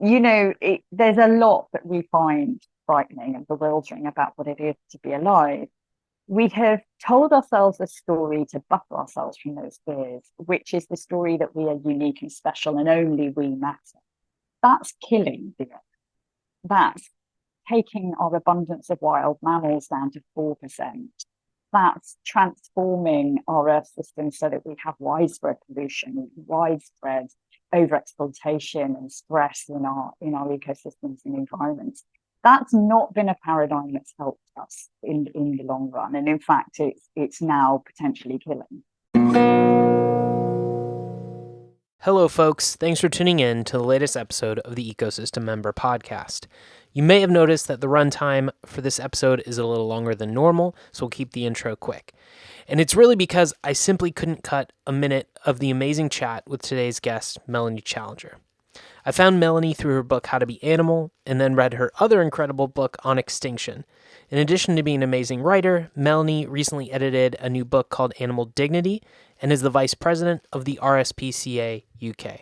there's a lot that we find frightening and bewildering about what it is to be alive. We have told ourselves a story to buffer ourselves from those fears, which is the story that we are unique and special and only we matter. That's killing the earth. That's taking our abundance of wild mammals down to 4%. That's transforming our earth system so that we have widespread pollution, widespread overexploitation and stress in our ecosystems and environments. That's not been a paradigm that's helped us in the long run. And in fact, it's now potentially killing. Hello, folks. Thanks for tuning in to the latest episode of the Ecosystem Member Podcast. You may have noticed that the runtime for this episode is a little longer than normal, so we'll keep the intro quick. And it's really because I simply couldn't cut a minute of the amazing chat with today's guest, Melanie Challenger. I found Melanie through her book How to Be Animal, and then read her other incredible book on Extinction. In addition to being an amazing writer, Melanie recently edited a new book called Animal Dignity, and is the vice president of the RSPCA UK.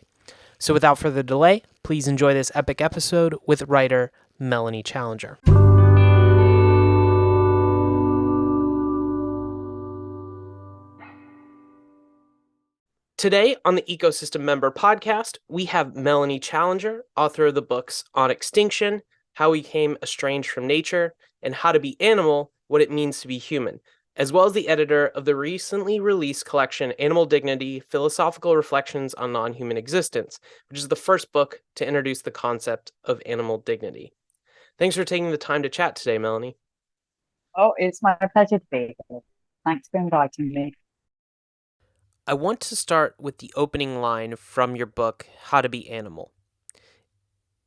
So without further delay, please enjoy this epic episode with writer Melanie Challenger. Today on the Ecosystem Member Podcast, we have Melanie Challenger, author of the books On Extinction, How We Became Estranged from Nature, and How to Be Animal, What It Means to Be Human, as well as the editor of the recently released collection Animal Dignity, Philosophical Reflections on Non-Human Existence, which is the first book to introduce the concept of animal dignity. Thanks for taking the time to chat today, Melanie. Oh, it's my pleasure to be here. Thanks for inviting me. I want to start with the opening line from your book, How to Be Animal.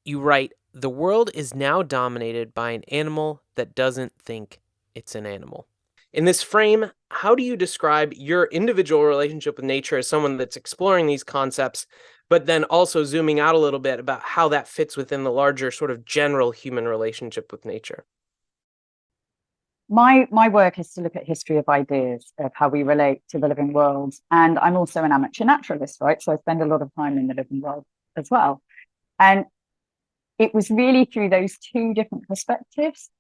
You write, "The world is now dominated by an animal that doesn't think it's an animal." In this frame, how do you describe your individual relationship with nature as someone that's exploring these concepts, but then also zooming out a little bit about how that fits within the larger sort of general human relationship with nature? My work is to look at history of ideas, of how we relate to the living world. And I'm also an amateur naturalist, right? So I spend a lot of time in the living world as well. And it was really through those two different perspectives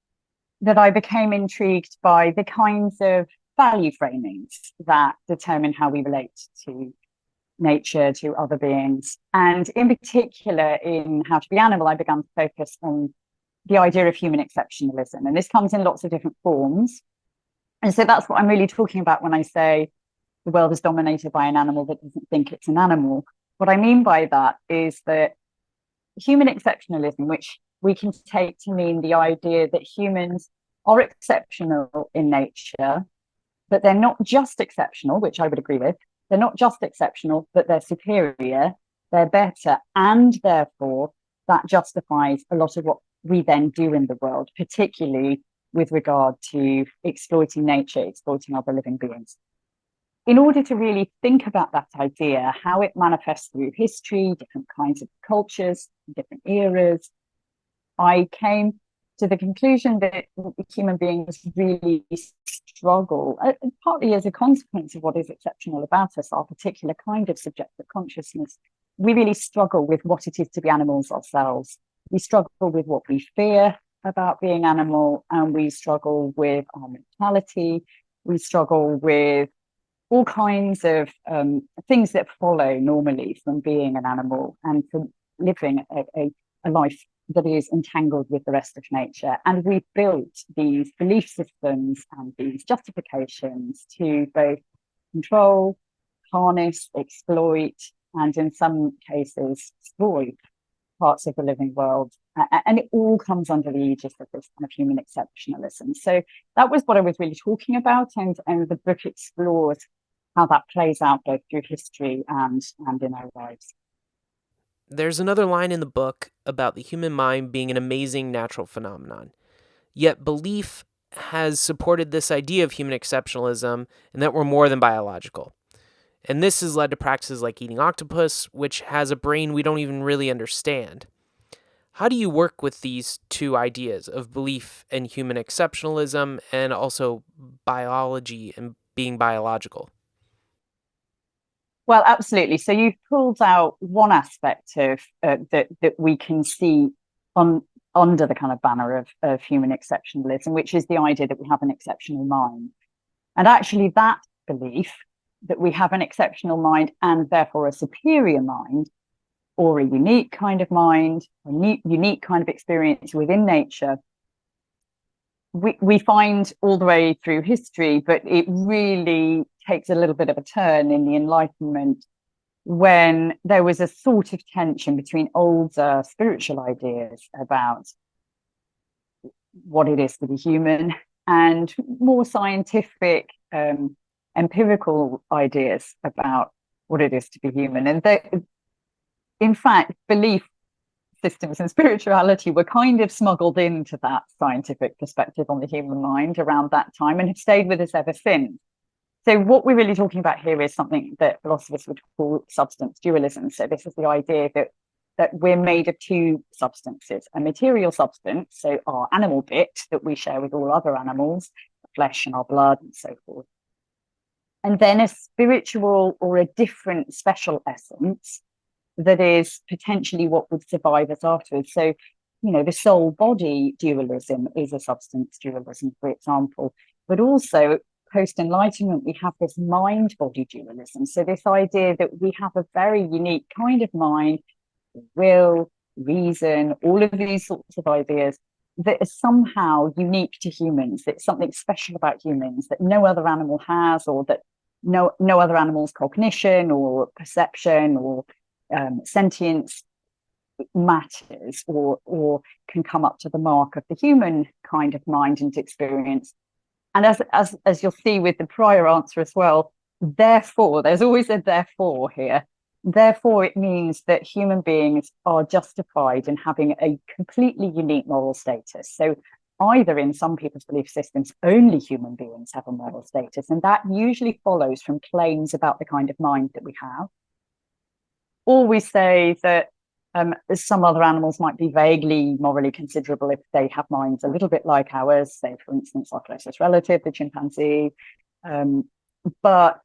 that I became intrigued by the kinds of value framings that determine how we relate to nature, to other beings. And in particular, in How to Be Animal, I began to focus on the idea of human exceptionalism. And this comes in lots of different forms. And so that's what I'm really talking about when I say the world is dominated by an animal that doesn't think it's an animal. What I mean by that is that human exceptionalism, which we can take to mean the idea that humans are exceptional in nature, but they're not just exceptional, which I would agree with. They're not just exceptional, but they're superior, they're better, and therefore that justifies a lot of what we then do in the world, particularly with regard to exploiting nature, exploiting other living beings. In order to really think about that idea, how it manifests through history, different kinds of cultures, different eras, I came to the conclusion that human beings really struggle, partly as a consequence of what is exceptional about us, our particular kind of subjective consciousness. We really struggle with what it is to be animals ourselves. We struggle with what we fear about being animal, and we struggle with our mortality. We struggle with all kinds of things that follow normally from being an animal and from living a life that is entangled with the rest of nature. And we've built these belief systems and these justifications to both control, harness, exploit, and in some cases, destroy parts of the living world. And it all comes under the aegis of this kind of human exceptionalism. So that was what I was really talking about. And the book explores how that plays out both through history and in our lives. There's another line in the book about the human mind being an amazing natural phenomenon. Yet belief has supported this idea of human exceptionalism and that we're more than biological. And this has led to practices like eating octopus, which has a brain we don't even really understand. How do you work with these two ideas of belief and human exceptionalism and also biology and being biological? Well, absolutely. So you've pulled out one aspect of that we can see on under the kind of banner of human exceptionalism, which is the idea that we have an exceptional mind. And actually, that belief that we have an exceptional mind and therefore a superior mind, or a unique kind of mind, a unique kind of experience within nature, we find all the way through history, but it really takes a little bit of a turn in the Enlightenment when there was a sort of tension between older spiritual ideas about what it is to be human and more scientific, empirical ideas about what it is to be human. And in fact, belief systems and spirituality were kind of smuggled into that scientific perspective on the human mind around that time and have stayed with us ever since. So what we're really talking about here is something that philosophers would call substance dualism. So this is the idea that we're made of two substances: a material substance, so our animal bit that we share with all other animals, the flesh and our blood and so forth, and then a spiritual or a different special essence that is potentially what would survive us afterwards. So, the soul body dualism is a substance dualism, for example, but also post Enlightenment, we have this mind body dualism. So, this idea that we have a very unique kind of mind, will, reason, all of these sorts of ideas that are somehow unique to humans, that's something special about humans that no other animal has, or that no other animal's cognition or perception or sentience matters or can come up to the mark of the human kind of mind and experience. And as you'll see with the prior answer as well, therefore, there's always a therefore here. Therefore, it means that human beings are justified in having a completely unique moral status. So either in some people's belief systems, only human beings have a moral status, and that usually follows from claims about the kind of mind that we have. Or we say that some other animals might be vaguely morally considerable if they have minds a little bit like ours, say, for instance, our closest relative, the chimpanzee. But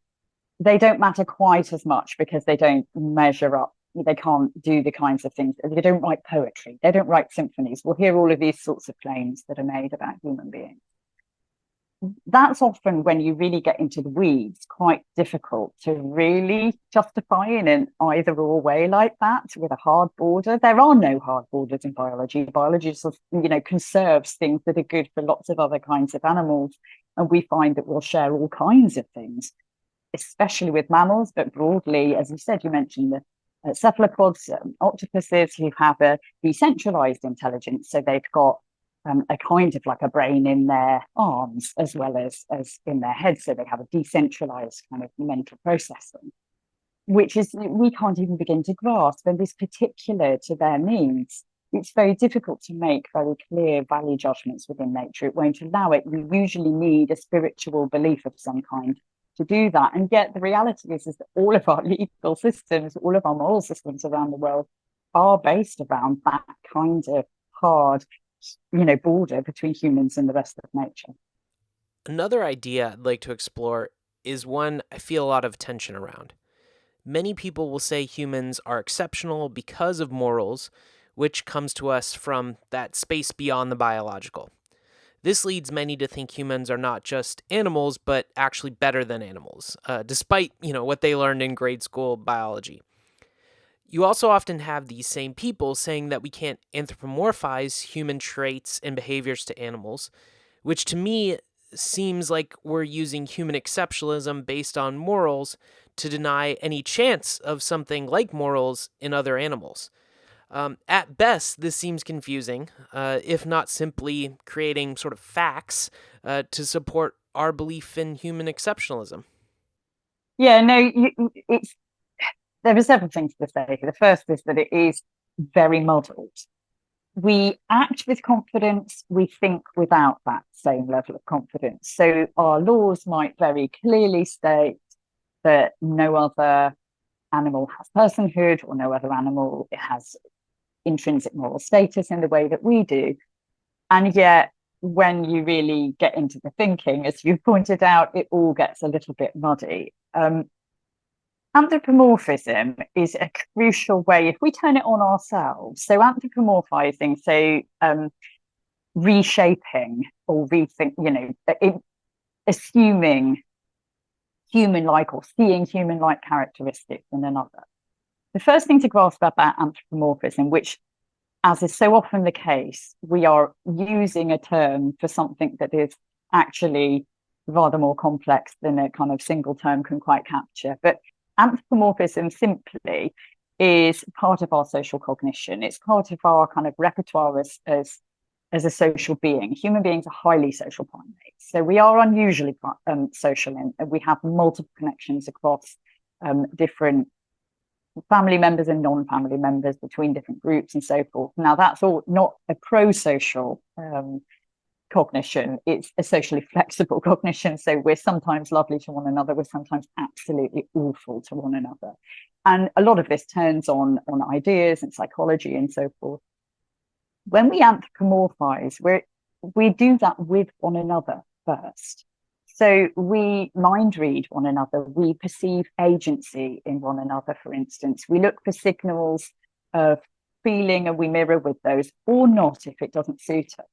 they don't matter quite as much because they don't measure up. They can't do the kinds of things. They don't write poetry. They don't write symphonies. We'll hear all of these sorts of claims that are made about human beings. That's often, when you really get into the weeds, quite difficult to really justify in an either or way like that with a hard border. There are no hard borders in biology. Biology sort of, conserves things that are good for lots of other kinds of animals. And we find that we'll share all kinds of things, especially with mammals, but broadly, as you said, you mentioned the cephalopods, octopuses who have a decentralized intelligence. So they've got a kind of like a brain in their arms as well as in their head. So they have a decentralized kind of mental processing, which is we can't even begin to grasp, and is particular to their needs. It's very difficult to make very clear value judgments within nature. It won't allow it. You usually need a spiritual belief of some kind to do that. And yet the reality is that all of our legal systems, all of our moral systems around the world are based around that kind of hard border between humans and the rest of nature. Another idea I'd like to explore is one I feel a lot of tension around. Many people will say humans are exceptional because of morals, which comes to us from that space beyond the biological. This leads many to think humans are not just animals, but actually better than animals, despite what they learned in grade school biology. You also often have these same people saying that we can't anthropomorphize human traits and behaviors to animals, which to me seems like we're using human exceptionalism based on morals to deny any chance of something like morals in other animals. At best, this seems confusing, if not simply creating sort of facts to support our belief in human exceptionalism. Yeah, no, there are several things to say. The first is that it is very muddled. We act with confidence, we think without that same level of confidence. So our laws might very clearly state that no other animal has personhood, or no other animal has intrinsic moral status in the way that we do. And yet, when you really get into the thinking, as you pointed out, it all gets a little bit muddy. Anthropomorphism is a crucial way, if we turn it on ourselves. So anthropomorphizing, reshaping or rethink, assuming human-like or seeing human-like characteristics in another. The first thing to grasp about anthropomorphism, which, as is so often the case, we are using a term for something that is actually rather more complex than a kind of single term can quite capture. But anthropomorphism simply is part of our social cognition. It's part of our kind of repertoire as a social being. Human beings are highly social primates. So we are unusually social, and we have multiple connections across different family members and non-family members, between different groups and so forth. Now, that's all not a pro-social cognition. It's a socially flexible cognition. So we're sometimes lovely to one another. We're sometimes absolutely awful to one another. And a lot of this turns on ideas and psychology and so forth. When we anthropomorphize, we do that with one another first. So we mind read one another. We perceive agency in one another, for instance. We look for signals of feeling and we mirror with those, or not if it doesn't suit us.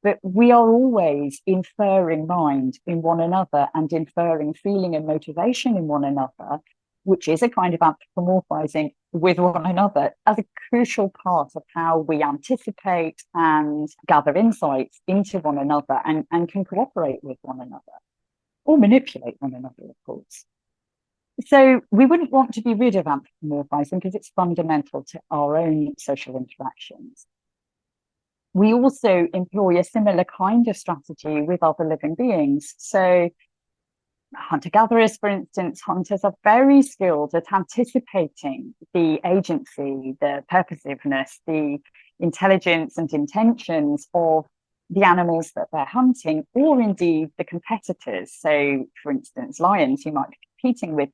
But we are always inferring mind in one another and inferring feeling and motivation in one another, which is a kind of anthropomorphizing with one another as a crucial part of how we anticipate and gather insights into one another and can cooperate with one another or manipulate one another, of course. So we wouldn't want to be rid of anthropomorphizing because it's fundamental to our own social interactions. We also employ a similar kind of strategy with other living beings. So hunter-gatherers, for instance, hunters are very skilled at anticipating the agency, the purposiveness, the intelligence and intentions of the animals that they're hunting, or indeed the competitors. So, for instance, lions who might be competing with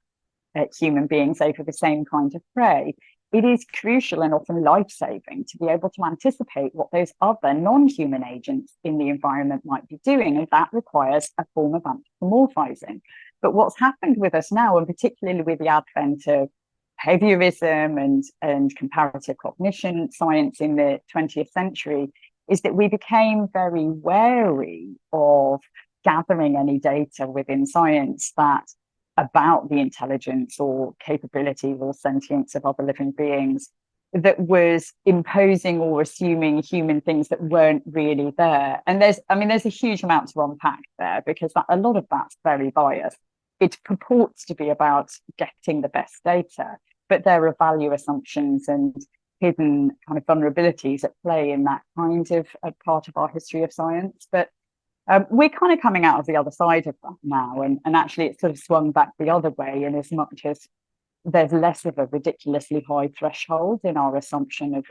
human beings over the same kind of prey. It is crucial and often life-saving to be able to anticipate what those other non-human agents in the environment might be doing, and that requires a form of anthropomorphizing. But what's happened with us now, and particularly with the advent of behaviorism and comparative cognition science in the 20th century, is that we became very wary of gathering any data within science about the intelligence or capabilities or sentience of other living beings that was imposing or assuming human things that weren't really there. And there's a huge amount to unpack there, because a lot of that's very biased. It purports to be about getting the best data, but there are value assumptions and hidden kind of vulnerabilities at play in that kind of part of our history of science. But we're kind of coming out of the other side of that now, and actually it's sort of swung back the other way, in as much as there's less of a ridiculously high threshold in our assumption of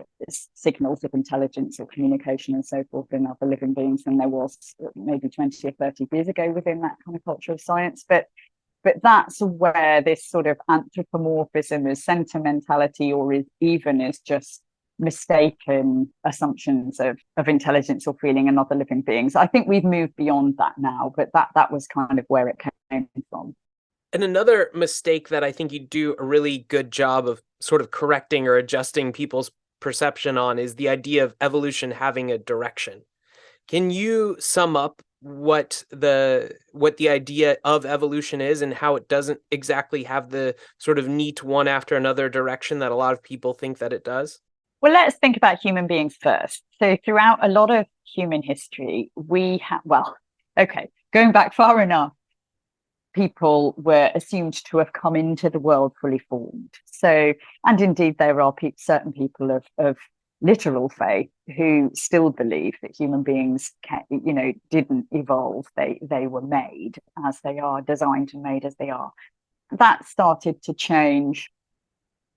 signals of intelligence or communication and so forth in other living beings than there was maybe 20 or 30 years ago within that kind of culture of science. But that's where this sort of anthropomorphism as sentimentality, or is just mistaken assumptions of intelligence or feeling in other living beings. I think we've moved beyond that now, but that was kind of where it came from. And another mistake that I think you do a really good job of sort of correcting or adjusting people's perception on is the idea of evolution having a direction. Can you sum up what the idea of evolution is and how it doesn't exactly have the sort of neat one after another direction that a lot of people think that it does? Well, let's think about human beings first. So throughout a lot of human history, going back far enough, people were assumed to have come into the world fully formed. So, and indeed, there are certain people of literal faith who still believe that human beings didn't evolve. They were made as they are, designed and made as they are. That started to change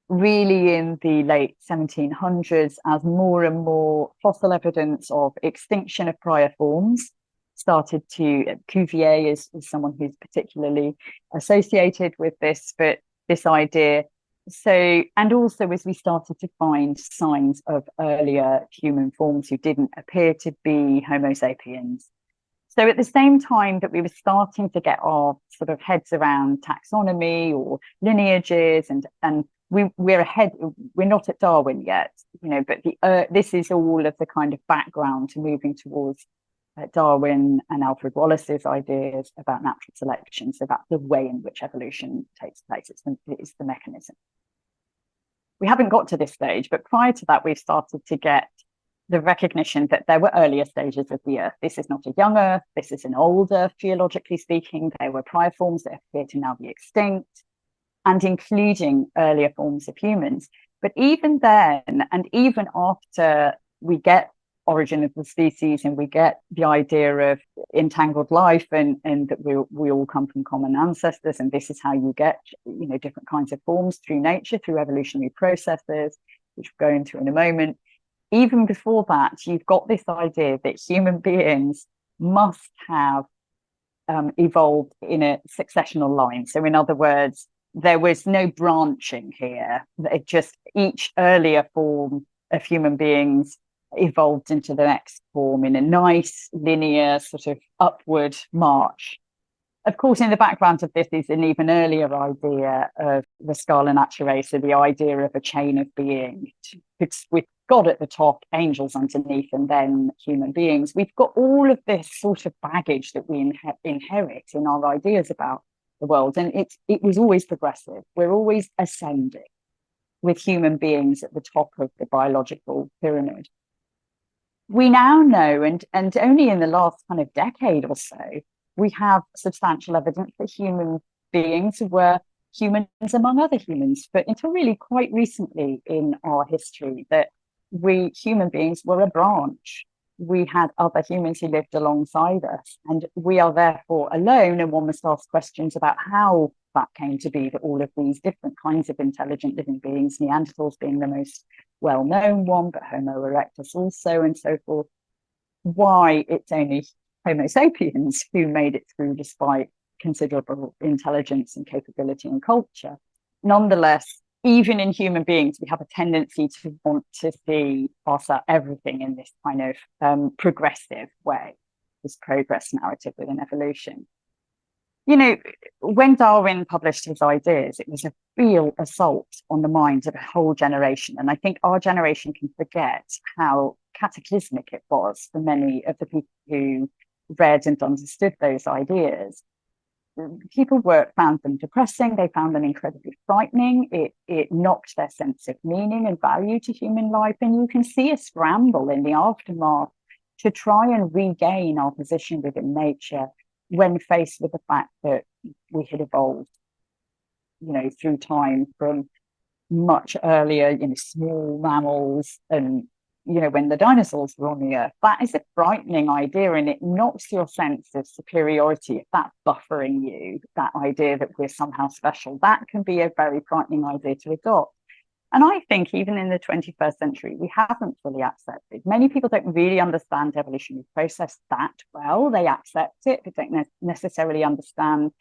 really in the late 1700s as more and more fossil evidence of extinction of prior forms started to. Cuvier is someone who's particularly associated with this idea. So, and also as we started to find signs of earlier human forms who didn't appear to be Homo sapiens. So at the same time that we were starting to get our sort of heads around taxonomy or lineages, and we're ahead, we're not at Darwin yet, but this is all of the kind of background to moving towards Darwin and Alfred Wallace's ideas about natural selection. So that's the way in which evolution takes place. It's the mechanism. We haven't got to this stage, but prior to that, we've started to get the recognition that there were earlier stages of the Earth. This is not a young Earth. This is an old Earth, geologically speaking. There were prior forms that appear to now be extinct, and including earlier forms of humans. But even then, and even after we get origin of the species and we get the idea of entangled life and that we all come from common ancestors, and this is how you get different kinds of forms through nature, through evolutionary processes, which we'll go into in a moment. Even before that, you've got this idea that human beings must have evolved in a successional line. So in other words, there was no branching here. It just, each earlier form of human beings evolved into the next form in a nice linear sort of upward march. Of course, in the background of this is an even earlier idea of the Scala Naturae, so the idea of a chain of being, with God at the top, angels underneath, and then human beings. We've got all of this sort of baggage that we inherit in our ideas about the world, and it was always progressive. We're always ascending, with human beings at the top of the biological pyramid. We now know, and only in the last kind of decade or so, we have substantial evidence that human beings were humans among other humans. But until really quite recently in our history, that we human beings were a branch. We had other humans who lived alongside us, and we are therefore alone. And one must ask questions about how that came to be, that all of these different kinds of intelligent living beings, Neanderthals being the most well-known one, but Homo erectus also, and so forth, why it's only Homo sapiens who made it through despite considerable intelligence and capability and culture. Nonetheless, even in human beings, we have a tendency to want to see everything in this kind of progressive way, this progress narrative within evolution. When Darwin published his ideas, it was a real assault on the minds of a whole generation. And I think our generation can forget how cataclysmic it was for many of the people who read and understood those ideas. People found them depressing. They found them incredibly frightening. It knocked their sense of meaning and value to human life. And you can see a scramble in the aftermath to try and regain our position within nature when faced with the fact that we had evolved, through time from much earlier, small mammals and when the dinosaurs were on the earth. That is a frightening idea, and it knocks your sense of superiority. If that's buffering you, that idea that we're somehow special, that can be a very frightening idea to adopt. And I think even in the 21st century, we haven't fully accepted. Many people don't really understand the evolutionary process that well. They accept it, but don't necessarily understand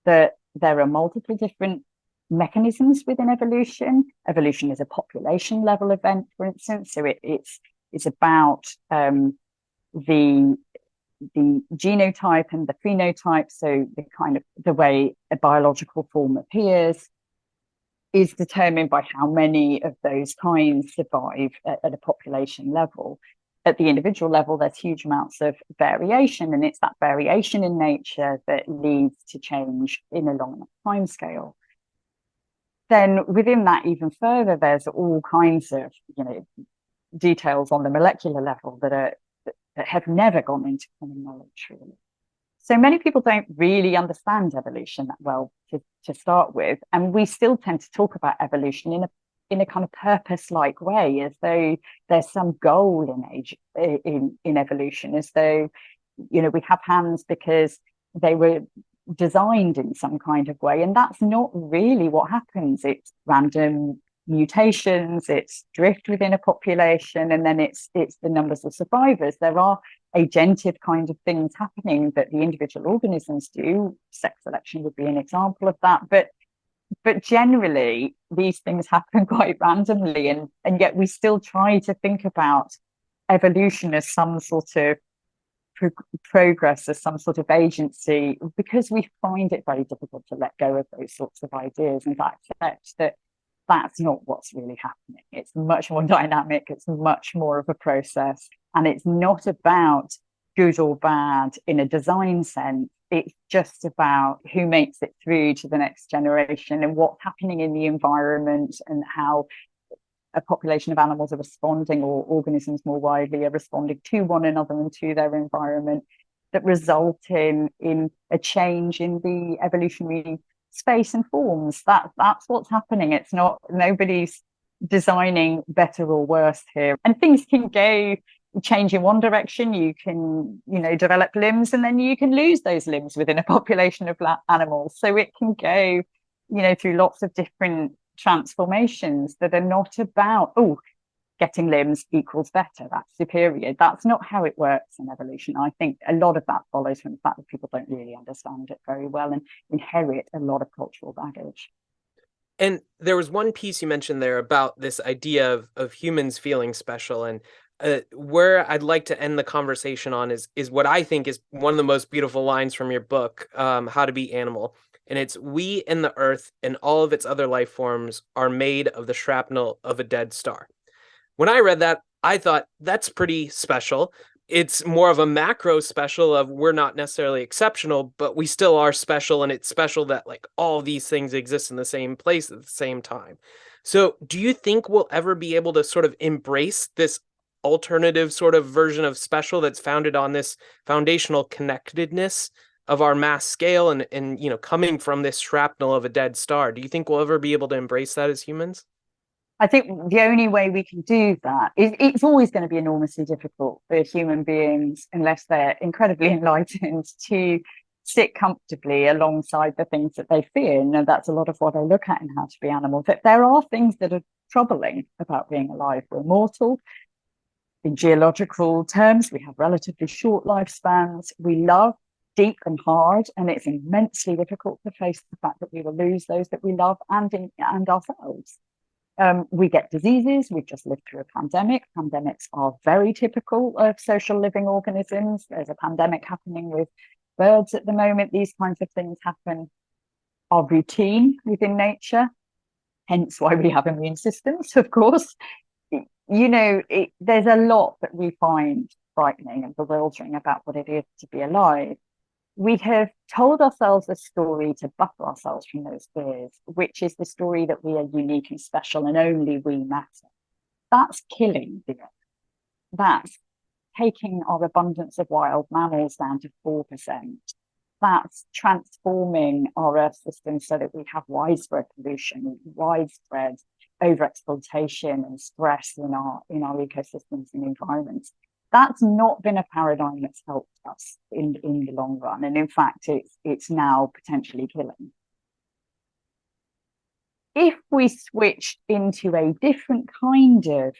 that there are multiple different mechanisms within evolution. Evolution is a population level event, for instance. So it's about the genotype and the phenotype. So the way a biological form appears is determined by how many of those kinds survive at a population level. At the individual level, there's huge amounts of variation, and it's that variation in nature that leads to change in a long enough time scale. Then within that, even further, there's all kinds of details on the molecular level that have never gone into common knowledge, really. So many people don't really understand evolution that well to start with, and we still tend to talk about evolution in a kind of purpose-like way, as though there's some goal in evolution, as though we have hands because they were designed in some kind of way, and that's not really what happens. It's random mutations, it's drift within a population, and then it's the numbers of survivors. There are agentive kind of things happening that the individual organisms do. Sex selection would be an example of that, but generally these things happen quite randomly, and yet we still try to think about evolution as some sort of progress as some sort of agency, because we find it very difficult to let go of those sorts of ideas and to accept that that's not what's really happening. It's much more dynamic, it's much more of a process, and it's not about good or bad in a design sense. It's just about who makes it through to the next generation and what's happening in the environment and how a population of animals are responding, or organisms more widely are responding to one another and to their environment, that result in a change in the evolutionary space and forms. That's what's happening. It's not, nobody's designing better or worse here. And things can go change in one direction. You can, develop limbs, and then you can lose those limbs within a population of animals. So it can go, through lots of different transformations that are not about, getting limbs equals better, that's superior. That's not how it works in evolution. I think a lot of that follows from the fact that people don't really understand it very well and inherit a lot of cultural baggage. And there was one piece you mentioned there about this idea of humans feeling special, and where I'd like to end the conversation on is what I think is one of the most beautiful lines from your book, How to Be Animal. And it's, we and the earth and all of its other life forms are made of the shrapnel of a dead star. When I read that, I thought that's pretty special. It's more of a macro special of, we're not necessarily exceptional, but we still are special. And it's special that like all these things exist in the same place at the same time. So do you think we'll ever be able to sort of embrace this alternative sort of version of special that's founded on this foundational connectedness of our mass scale and coming from this shrapnel of a dead star? Do you think we'll ever be able to embrace that as humans? I think the only way we can do that is, it's always going to be enormously difficult for human beings, unless they're incredibly enlightened, to sit comfortably alongside the things that they fear. And that's a lot of what I look at in How to Be Animal, that there are things that are troubling about being alive. We're mortal. In geological terms, we have relatively short lifespans. We love deep and hard, and it's immensely difficult to face the fact that we will lose those that we love and ourselves. We get diseases. We've just lived through a pandemic. Pandemics are very typical of social living organisms. There's a pandemic happening with birds at the moment. These kinds of things are routine within nature, hence why we have immune systems, of course. There's a lot that we find frightening and bewildering about what it is to be alive. We have told ourselves a story to buffer ourselves from those fears, which is the story that we are unique and special and only we matter. That's killing the earth. That's taking our abundance of wild mammals down to 4%. That's transforming our earth system so that we have widespread pollution, widespread overexploitation and stress in our ecosystems and environments. That's not been a paradigm that's helped us in the long run. And in fact, it's now potentially killing. If we switched into a different kind of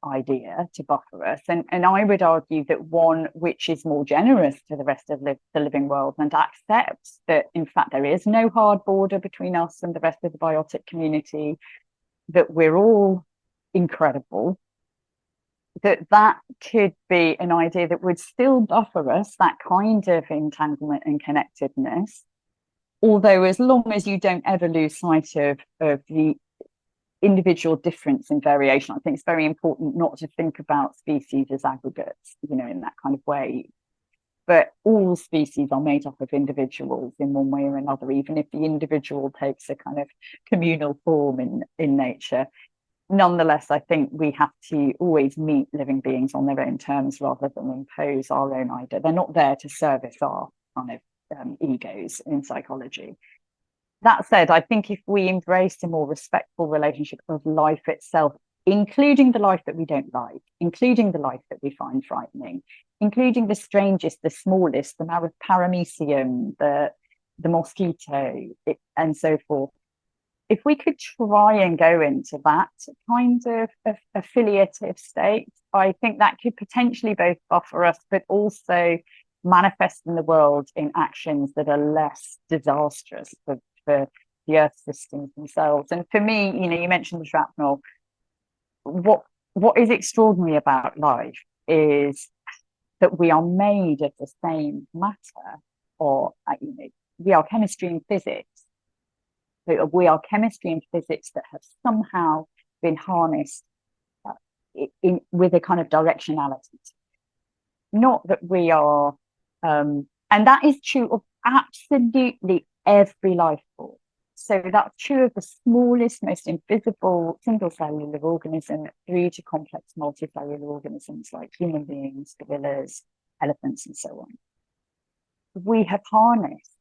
idea to buffer us, and I would argue that one which is more generous to the rest of the living world and accepts that, in fact, there is no hard border between us and the rest of the biotic community, that we're all incredible, that could be an idea that would still buffer us, that kind of entanglement and connectedness. Although, as long as you don't ever lose sight of the individual difference and variation, I think it's very important not to think about species as aggregates, in that kind of way. But all species are made up of individuals in one way or another, even if the individual takes a kind of communal form in nature. Nonetheless, I think we have to always meet living beings on their own terms rather than impose our own idea. They're not there to service our kind of egos in psychology. That said, I think if we embrace a more respectful relationship of life itself, including the life that we don't like, including the life that we find frightening, including the strangest, the smallest, the paramecium, the mosquito, and so forth, if we could try and go into that kind of affiliative state, I think that could potentially both buffer us, but also manifest in the world in actions that are less disastrous for the earth systems themselves. And for me, you mentioned the shrapnel. What is extraordinary about life is that we are made of the same matter, or we are chemistry and physics. We are chemistry and physics that have somehow been harnessed with a kind of directionality. Not that we are, and that is true of absolutely every life form. So that's true of the smallest, most invisible single cellular organism through to complex multicellular organisms like human beings, gorillas, elephants, and so on. We have harnessed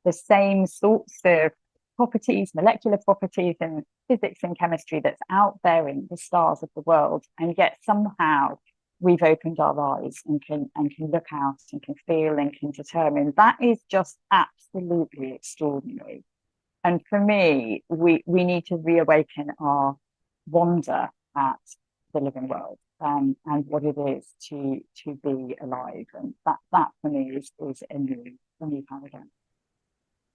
the same sorts of properties, molecular properties in physics and chemistry that's out there in the stars of the world, and yet somehow we've opened our eyes and can look out and can feel and can determine. That is just absolutely extraordinary. And for me, we need to reawaken our wonder at the living world and what it is to be alive. And that for me is a new paradigm.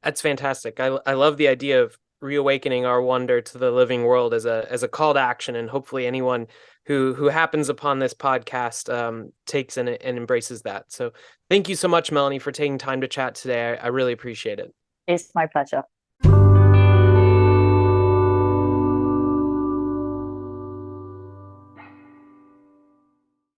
That's fantastic. I love the idea of reawakening our wonder to the living world as a call to action, and hopefully anyone who happens upon this podcast takes and embraces that. So thank you so much, Melanie, for taking time to chat today. I really appreciate it. It's my pleasure.